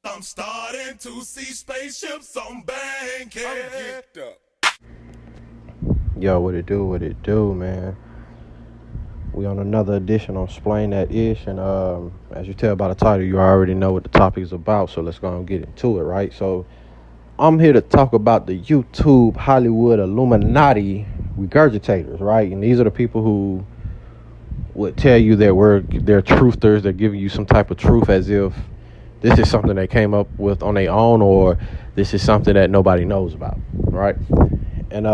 I'm starting to see spaceships on Bankhead. I'm geeked up. Yo, what it do, man? We on another edition on Explain That Ish, and as you tell by the title, you already know what the topic is about, so let's go and get into it, right? So, I'm here to talk about the YouTube Hollywood Illuminati regurgitators, right? And these are the people who would tell you that they're truthers, they're giving you some type of truth as if this is something they came up with on their own, or this is something that nobody knows about, right? And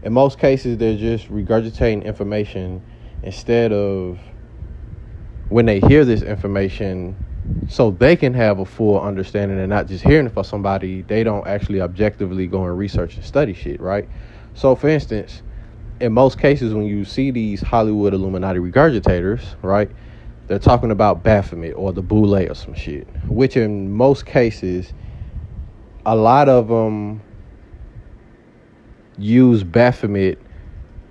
in most cases, they're just regurgitating information instead of, when they hear this information, so they can have a full understanding and not just hearing it from somebody, they don't actually objectively go and research and study shit, right? So, for instance, in most cases, when you see these Hollywood Illuminati regurgitators, right, they're talking about Baphomet or the Boule or some shit, which in most cases, a lot of them use Baphomet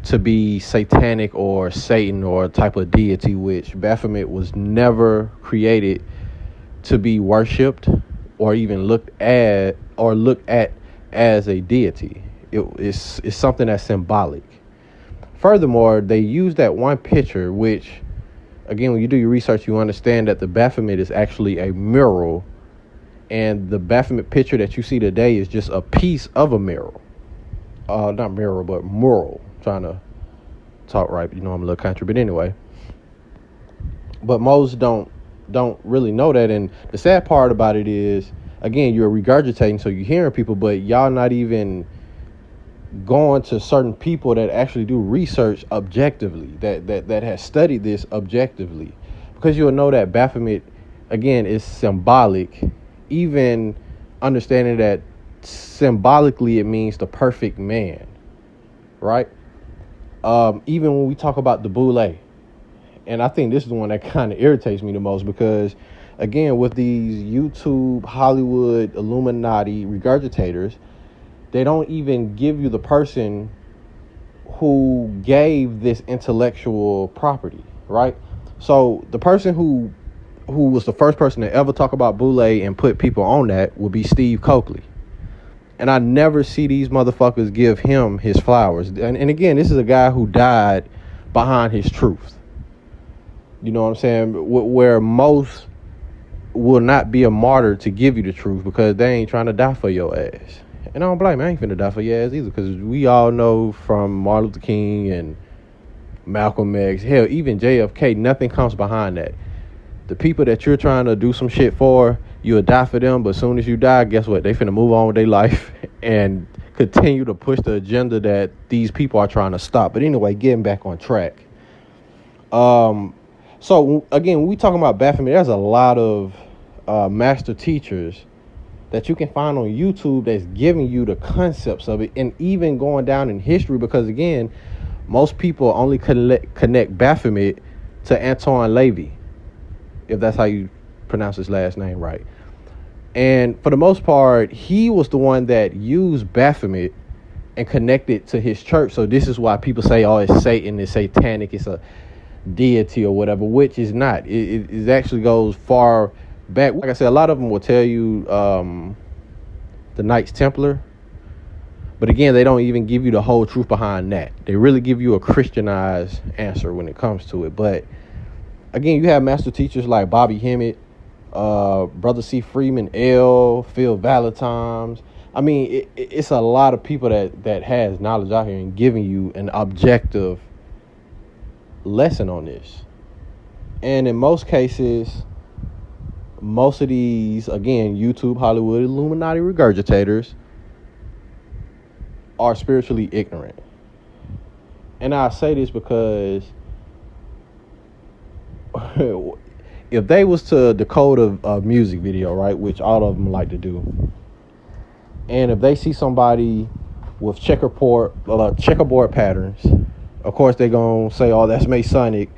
to be satanic or Satan or a type of deity, which Baphomet was never created to be worshipped or even looked at as a deity. It's something that's symbolic. Furthermore, they use that one picture, which, again, when you do your research, you understand that the Baphomet is actually a mural, and the Baphomet picture that you see today is just a piece of a mural. Not mural, but mural. Trying to talk right, I'm a little country, but anyway. But most don't really know that, and the sad part about it is, again, you're regurgitating, so you're hearing people, but y'all not even going to certain people that actually do research objectively, that has studied this objectively, because you'll know that Baphomet, again, is symbolic. Even understanding that symbolically it means the perfect man, right? Even when we talk about the Boule, and I think this is the one that kind of irritates me the most, because, again, with these YouTube Hollywood Illuminati regurgitators, they don't even give you the person who gave this intellectual property, right? So the person who was the first person to ever talk about Boule and put people on that would be Steve Coakley. And I never see these motherfuckers give him his flowers. And again, this is a guy who died behind his truth. You know what I'm saying? Where most will not be a martyr to give you the truth because they ain't trying to die for your ass. And I don't blame him. I ain't finna die for your ass either, because we all know from Martin Luther King and Malcolm X, hell, even JFK, nothing comes behind that. The people that you're trying to do some shit for, you'll die for them, but as soon as you die, guess what? They finna move on with their life and continue to push the agenda that these people are trying to stop. But anyway, getting back on track. So again, when we talking about Baphomet, there's a lot of master teachers that you can find on YouTube that's giving you the concepts of it, and even going down in history, because, again, most people only connect Baphomet to Anton LaVey, if that's how you pronounce his last name right. And for the most part, he was the one that used Baphomet and connected to his church. So this is why people say, oh, it's Satan, it's satanic, it's a deity or whatever, which is not. It actually goes far back. Like I said, a lot of them will tell you the Knights Templar, but again, they don't even give you the whole truth behind that. They really give you a Christianized answer when it comes to it. But again, you have master teachers like Bobby Hemmett, Brother C. Freeman L., Phil Valentine's. I mean, it's a lot of people that has knowledge out here and giving you an objective lesson on this. And in most cases, most of these, again, YouTube Hollywood Illuminati regurgitators are spiritually ignorant. And I say this because if they was to decode a music video, right, which all of them like to do, and if they see somebody with checkerboard patterns, of course they're gonna say, oh, that's Masonic,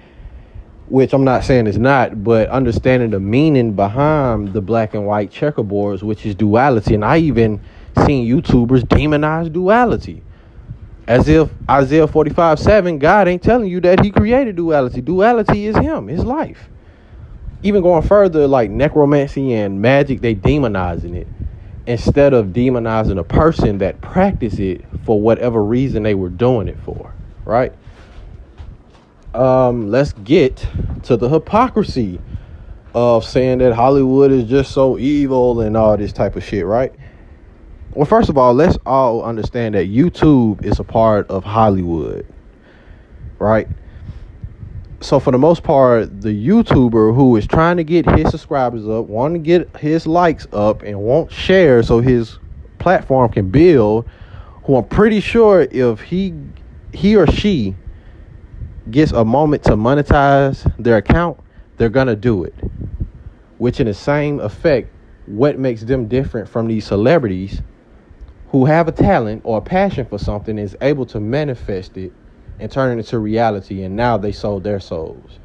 which I'm not saying is not, but understanding the meaning behind the black and white checkerboards, which is duality. And I even seen YouTubers demonize duality, as if Isaiah 45:7, God ain't telling you that he created duality. Duality is him, his life. even going further, like necromancy and magic, they demonizing it instead of demonizing a person that practiced it for whatever reason they were doing it for, right? Let's get to the hypocrisy of saying that Hollywood is just so evil and all this type of shit, right? Well, first of all, let's all understand that YouTube is a part of Hollywood, right? So for the most part, the YouTuber who is trying to get his subscribers up, want to get his likes up, and won't share so his platform can build, who I'm pretty sure if he or she gets a moment to monetize their account, they're gonna do it. Which in the same effect, what makes them different from these celebrities who have a talent or a passion for something, is able to manifest it and turn it into reality, and now they sold their souls.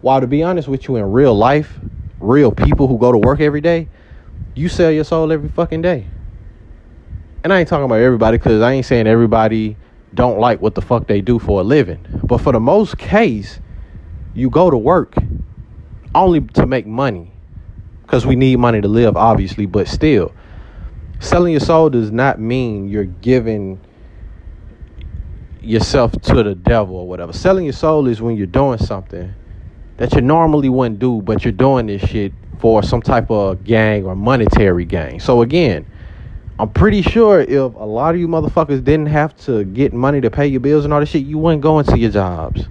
While to be honest with you, in real life, real people who go to work every day, you sell your soul every fucking day. And I ain't talking about everybody, because I ain't saying everybody don't like what the fuck they do for a living. But for the most case, you go to work only to make money, because we need money to live, obviously. But still, selling your soul does not mean you're giving yourself to the devil or whatever. Selling your soul is when you're doing something that you normally wouldn't do, but you're doing this shit for some type of gang or monetary gain. So again, I'm pretty sure if a lot of you motherfuckers didn't have to get money to pay your bills and all this shit, you wouldn't go into your jobs.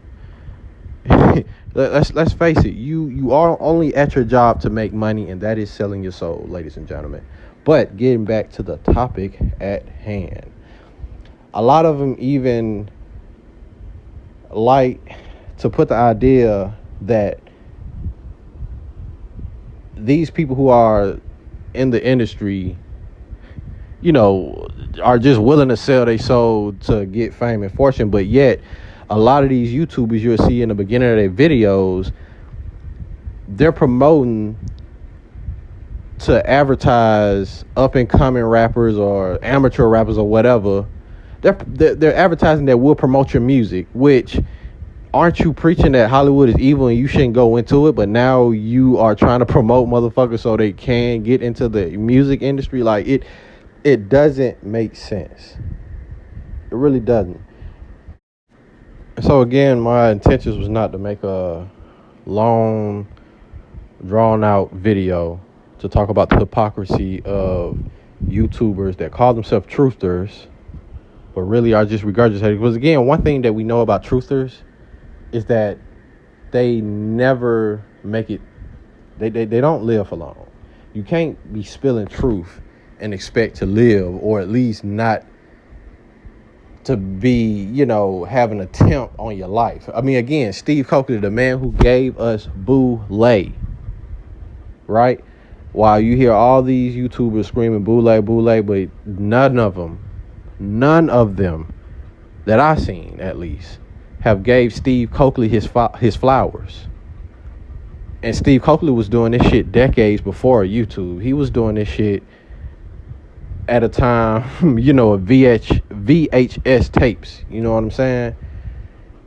Let's face it, you are only at your job to make money, and that is selling your soul, ladies and gentlemen. But getting back to the topic at hand, a lot of them even like to put the idea that these people who are in the industry, you know, are just willing to sell their soul to get fame and fortune. But yet, a lot of these YouTubers you'll see in the beginning of their videos, they're promoting to advertise up and coming rappers or amateur rappers or whatever. They're advertising that will promote your music, which, aren't you preaching that Hollywood is evil and you shouldn't go into it? But now you are trying to promote motherfuckers so they can get into the music industry. Like, it doesn't make sense. It really doesn't. So again, my intentions was not to make a long, drawn out video to talk about the hypocrisy of YouTubers that call themselves truthers, but really are just regurgitating. Because again, one thing that we know about truthers is that they never make it. They don't live for long. You can't be spilling truth and expect to live, or at least not to be, have an attempt on your life. I mean, again, Steve Coakley, the man who gave us Boule, right? While you hear all these YouTubers screaming Boule, Boule, but none of them that I seen, at least, have gave Steve Coakley his flowers. And Steve Coakley was doing this shit decades before YouTube. He was doing this shit at a time, of VHS tapes. You know what I'm saying?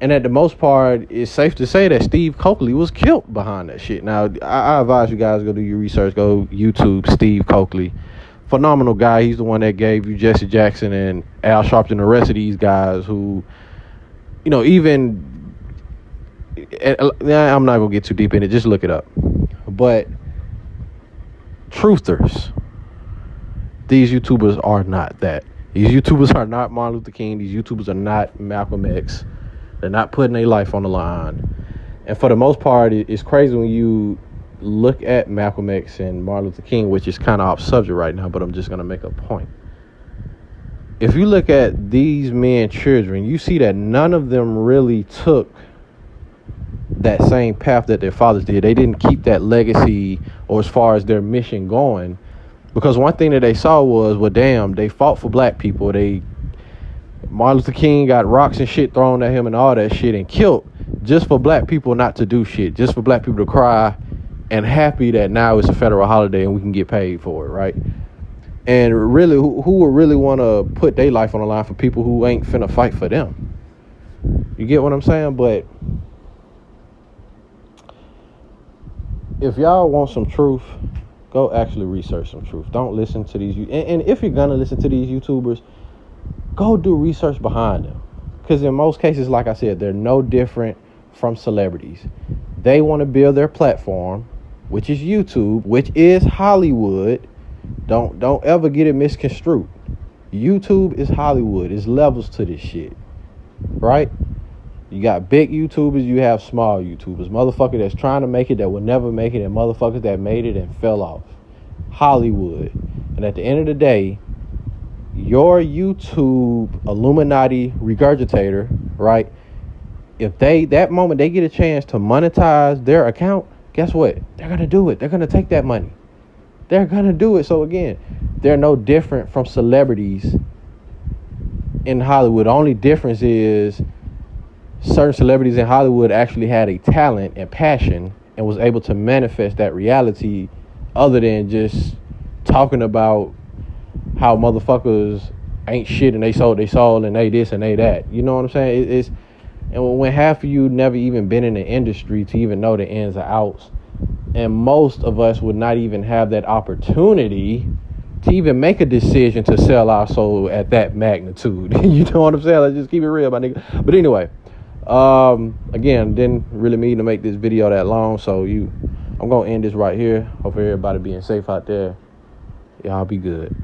And at the most part, it's safe to say that Steve Coakley was killed behind that shit. Now, I advise you guys, go do your research. Go YouTube Steve Coakley. Phenomenal guy. He's the one that gave you Jesse Jackson and Al Sharpton and the rest of these guys who, even... I'm not going to get too deep in it. Just look it up. But truthers, these YouTubers are not that. These YouTubers are not Martin Luther King. These YouTubers are not Malcolm X. They're not putting their life on the line. And for the most part, it's crazy when you look at Malcolm X and Martin Luther King, which is kind of off subject right now, but I'm just going to make a point. If you look at these men's children, you see that none of them really took that same path that their fathers did. They didn't keep that legacy, or as far as their mission going. Because one thing that they saw was, well, damn, they fought for black people. Martin Luther King got rocks and shit thrown at him and all that shit and killed just for black people not to do shit, just for black people to cry and happy that now it's a federal holiday and we can get paid for it, right? And really, who would really want to put their life on the line for people who ain't finna fight for them? You get what I'm saying? But if y'all want some truth, go actually research some truth. Don't listen to these. And if you're gonna listen to these YouTubers, go do research behind them. Because in most cases, like I said, they're no different from celebrities. They want to build their platform, which is YouTube, which is Hollywood. Don't ever get it misconstrued. YouTube is Hollywood. It's levels to this shit, right? You got big YouTubers, you have small YouTubers. Motherfucker that's trying to make it that will never make it, and motherfuckers that made it and fell off. Hollywood. And at the end of the day, your YouTube Illuminati regurgitator, right? If that moment they get a chance to monetize their account, guess what? They're going to do it. They're going to take that money. They're going to do it. So again, they're no different from celebrities in Hollywood. The only difference is certain celebrities in Hollywood actually had a talent and passion and was able to manifest that reality other than just talking about how motherfuckers ain't shit and they sold their soul and they this and they that. You know what I'm saying? And when half of you never even been in the industry to even know the ins and outs, and most of us would not even have that opportunity to even make a decision to sell our soul at that magnitude. You know what I'm saying? Let's just keep it real, my nigga. But anyway, again, didn't really mean to make this video that long, so I'm gonna end this right here. Hopefully everybody being safe out there. Y'all be good.